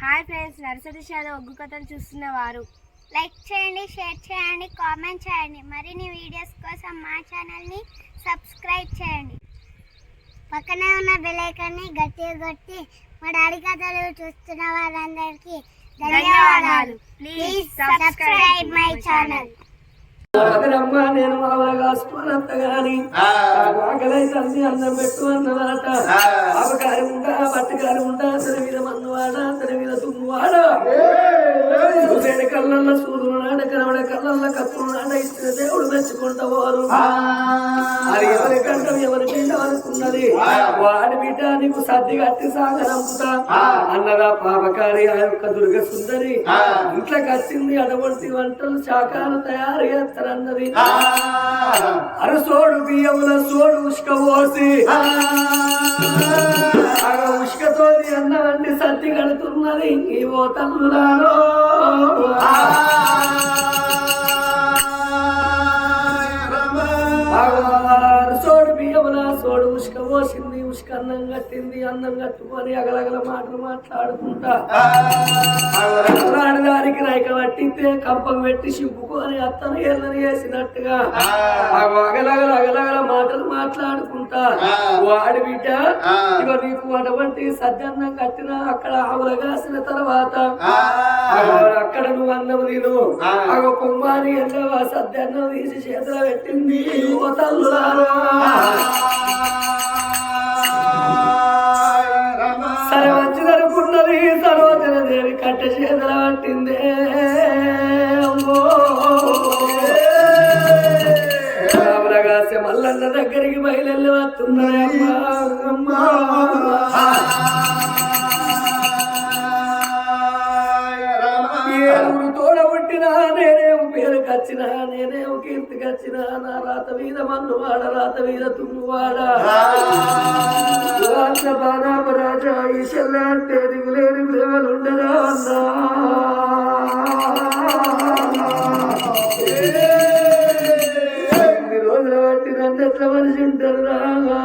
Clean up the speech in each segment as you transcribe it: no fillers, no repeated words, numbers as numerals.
Hi friends, nursery shallow ఒగ్గు కథలు చూస్తున్నవారు like చేయండి, share చేయండి, కామెంట్ చేయండి. మరిన్ని వీడియోస్ కోసం మా ఛానల్ని సబ్స్క్రైబ్ చేయండి. పక్కనే ఉన్న బెల్ ఐకాన్ని గట్టిగా కొట్టి మా డాడీ కథలు చూస్తున్న వారందరికీ ధన్యవాదాలు. Please subscribe my channel. అమ్మా నేను మామూలు కాసుకోనంత గాని ఆకలై తండ్రి అన్నం పెట్టు అన్నమాట. ఆపకారి ఉంటా పట్టుకారి ఉంటా తన మీద మన్నువాడా తన మీద తుమ్మువాడా సూర్యుడి కళ్ళల్లో సూర్యుడు నాడ కనబడ కళ్ళల్లో కత్తులు నాడ ఇచ్చిన దేవుడు మెచ్చుకుంటా పోరు. అది ఎవరి కంఠం ఎవరి పిండ అనుకున్నది వాడి బిడ్డ నీకు సర్ది కట్టి సాగరంపుతా అన్నదా పాపకారి ఆ యొక్క దుర్గ సుందరి ఇంట్లోకి వచ్చింది. అటువంటి వంటలు శాఖలు తయారు చేస్తారన్నది. అరసోడు బియ్యముల సోడు ఉష్క పోసి ఉష్కతో అన్నవంటి సర్ది కడుతున్నది. ఓ తల్లులారో సోడు బియ్యముల సోడు ఉష్క పోసింది. ఉష్క అన్నం కట్టింది. అన్నం కట్టుకొని అగలగల మాటలు మాట్లాడుకుంటా దానికి రైక పట్టితే కంపం పెట్టి సింపుకొని అత్తను ఏళ్ళని వేసినట్టుగా అగలగల అగలగల మాటలు మాట్లాడుకుంటా వాడి బిడ్డ ఇక నీకు అటువంటి సజ్జన్నం కట్టిన అక్కడ ఆవుల కాసిన తర్వాత అక్కడ నువ్వు అన్నం తిను అగ కుమ్మాని ఎన్నో సజ్జన్నం తీసి చేతిలో పెట్టింది. ఓ తల్లులారా సరే మంచిదనుకున్నది. సరోజన దేవి కట్ట చేతుల పట్టిందే. రామరగాసే మల్లన్న దగ్గరికి బయలుదేరి వస్తున్నాయమ్మా. ఊరు తోడబుట్టినా నేనేమో పేరుకి వచ్చినా నేనేమో కీర్తికి వచ్చినా నా రాత మీద మన్నువాడ రాత మీద తుమ్మువాడ బాణాపరాజా ఈశల్లా అంటే దిగులేని ప్రేమలుండరా అన్నా. ఎన్ని రోజులు బట్టి నన్ను ఎట్లా మనిషి ఉంటారు రాగా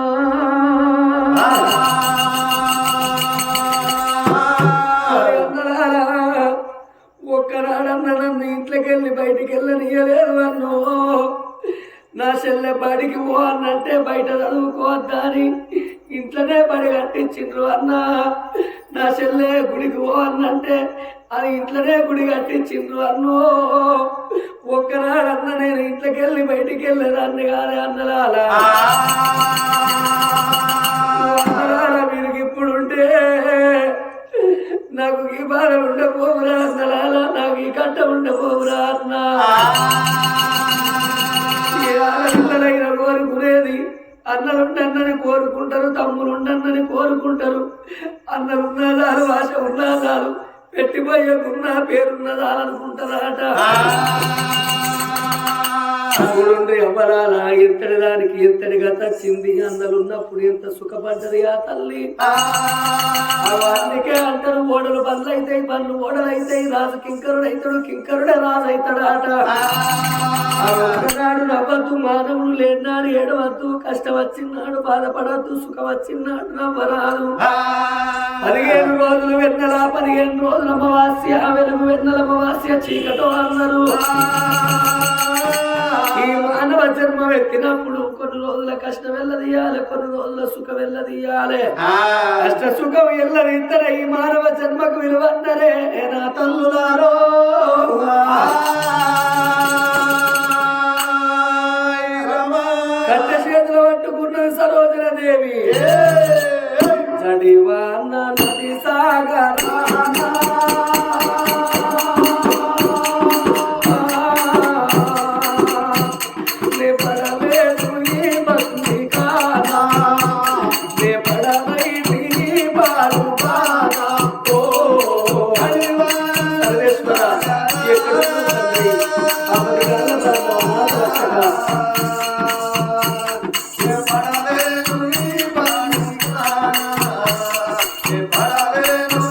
ఒక్కనాడన్న నన్ను ఇంట్లోకి వెళ్ళి బయటికి వెళ్ళనియలేదు. నన్ను నా చెల్లె బడికి పో అన్నంటే బయట చదువుకోవద్దా అని ఇంట్లోనే బడి కట్టించిండ్రు అన్న. నా చెల్లె గుడికి పో అన్నంటే అది ఇంట్లోనే గుడి కట్టించిండ్రు అన్నో. ఒక్కనాడన్న నేను ఇంట్లోకి వెళ్ళి బయటికి వెళ్ళేదాన్ని కాదే అన్నలాలా. వీరికి ఇప్పుడు ఉంటే నాకు ఈ బాధ ఉండపోవురా అన్నలాలా, నాకు ఈ కట్ట ఉండపోవురా అన్న. పిల్లలైన కోరుకునేది అన్నలుండన్నని కోరుకుంటారు, తమ్ములుండన్నని కోరుకుంటారు. అన్నలున్నదాలు ఆశ ఉన్నదాలు పెట్టిపోయకున్నా పేరున్నదాలనుకుంటారట. చూడండి అమరాల ఎంతటి దానికి ఎంతటిగా తచ్చింది. అన్నలున్నప్పుడు ఎంత సుఖపడ్డది ఆ తల్లి. అందుకే అంటారు ఓడలు బండ్లు అవుతాయి, బండ్లు ఓడలు అవుతాయి, రాజు కింకరుడు అవుతాడు, కింకరుడే రాజు అవుతాడట. ఒకనాడు నవ్వద్దు మానవుడు లేనాడు ఏడవద్దు, కష్టం వచ్చినాడు బాధపడద్దు, సుఖం వచ్చినాడు నవ్వరాదు. 15 రోజులు వెన్నెల 15 రోజుల అమావాస్య వెలుగు వెన్నెల అమావాస్య చీకటో అన్నారు. ఈ మానవ జన్మ ఎత్తినప్పుడు కొన్ని రోజుల కష్టం వెళ్ళదీయాలి, కొన్ని రోజుల సుఖం వెళ్ళదీయాలి. కష్ట సుఖం ఎల్లరిద్దరే ఈ మానవ జన్మకు విలువన్నరే నా తల్లులారో. కట్ట చేతులు పట్టుకున్నది సరోజన దేవి. చడివాన నది సాగరా పడవేను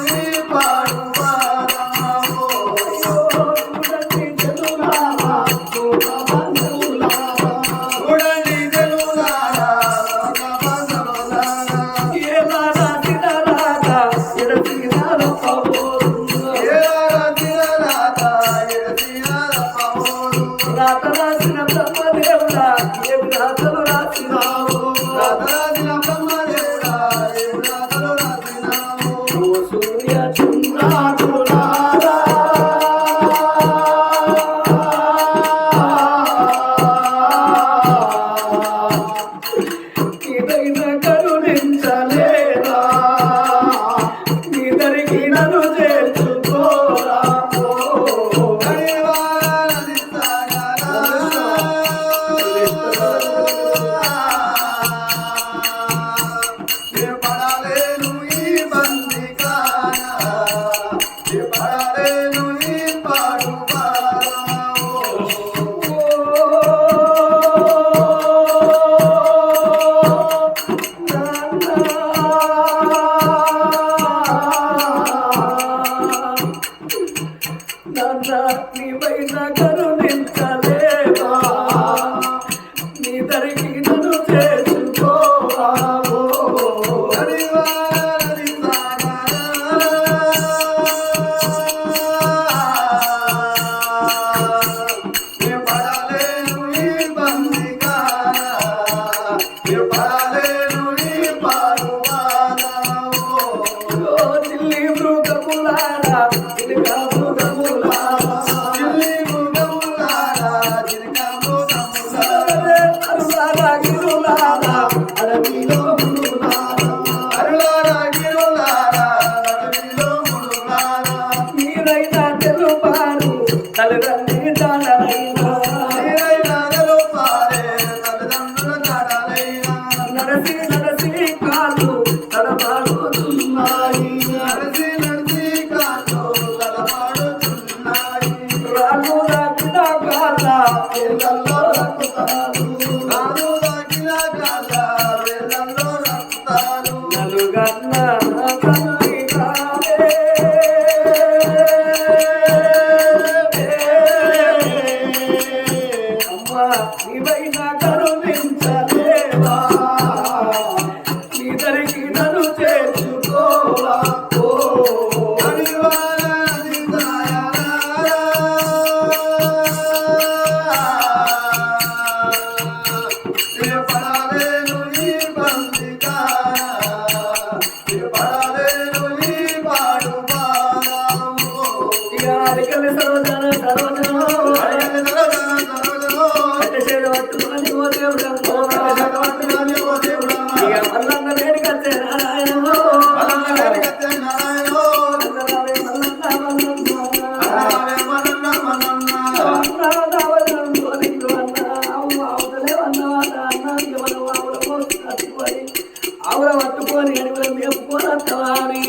ఆవుల పట్టుకొని అడవిలో మేపుకొని వస్తామని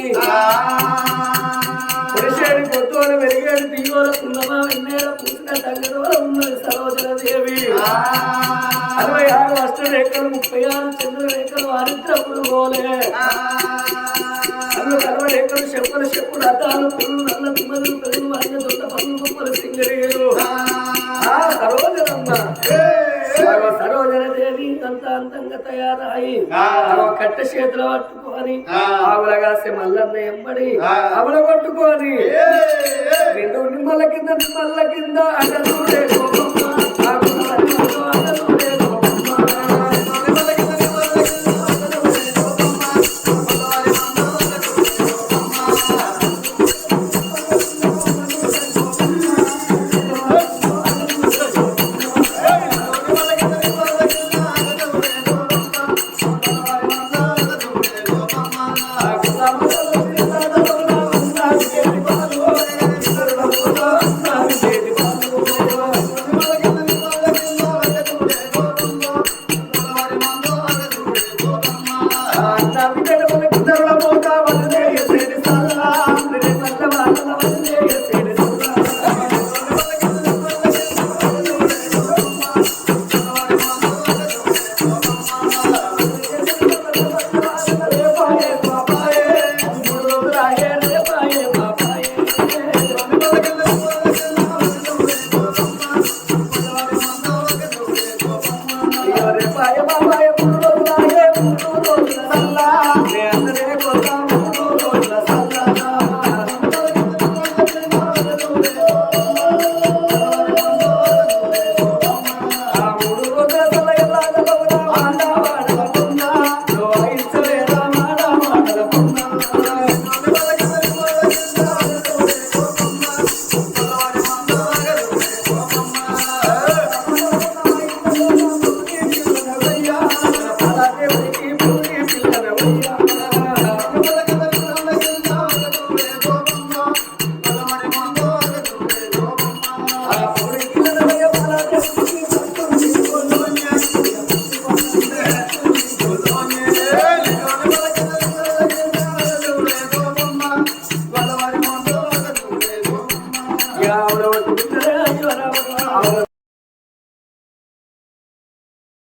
పురుషేడి కొత్తోలు వెరిగేడు దిగోల పున్నమా వెన్నేడ పూసిన తగ్గదోల ఉన్నది సరోజన దేవి 66 అష్టరేఖలు 36 చంద్రరేఖలు వారిద్రపుడు గోలే అందులో 60 రేఖలు చెప్పులు అద్దాలు పురులు నల్ల తుమ్మలు పెరుగు అన్న దొండ పనులు గొప్పలు సింగరేరు సరోజనమ్మ సరోజన దేవి అంత అంతంగా తయారాయి కట్ట చేతులు పట్టుకొని ఆవులగాసే మల్లన్న ఎంబడి ఆవుల పట్టుకొని 2 నిమ్మల కింద అడ్డూడే రామయ్య